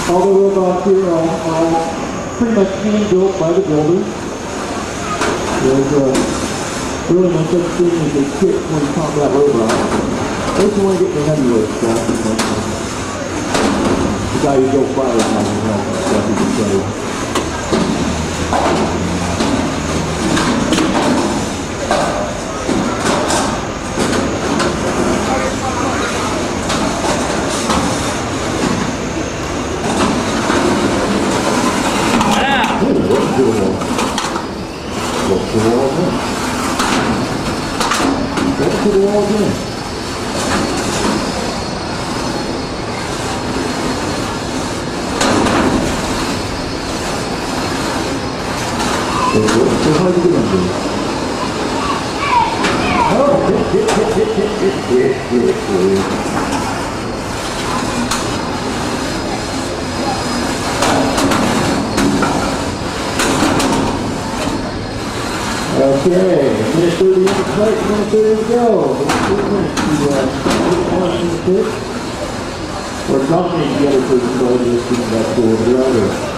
All the robots here are pretty much hand-built by the builders. There's really no such thing as a kit when you talk about robots. I just want to get the heavyweight stuff. The guy who built fire stuff, he can tell you. Look to the wall again. Look to the wall again. So how you doing, dude? Oh, hit. Okay, minute 30 in the plate, minute 30 to go. We're dominating the other person, so I'll just keep that cool over there.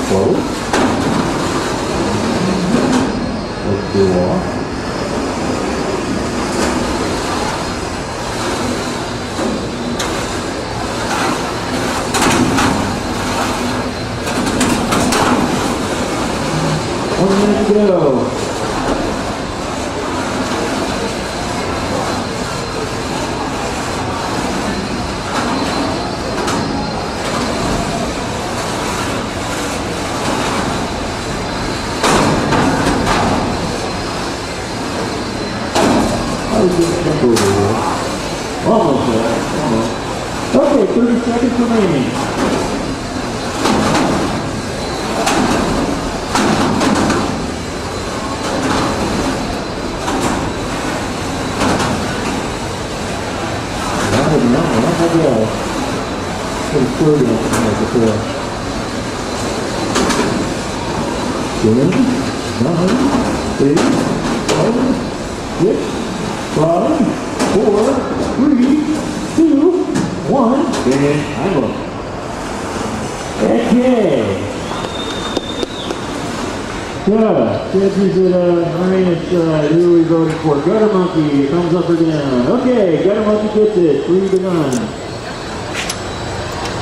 Close. Let's do off. One minute to go. Almost there. Almost. Okay, 30 seconds remaining. Pretty 30 before. 10, 9, 8, 7, 6, 5, 4, 3, 2, 1, and I'm up. Okay. Judges at Marinus, who are we voting for? Gutter Monkey, thumbs up or down? Okay, Gutter Monkey gets it, 3-9.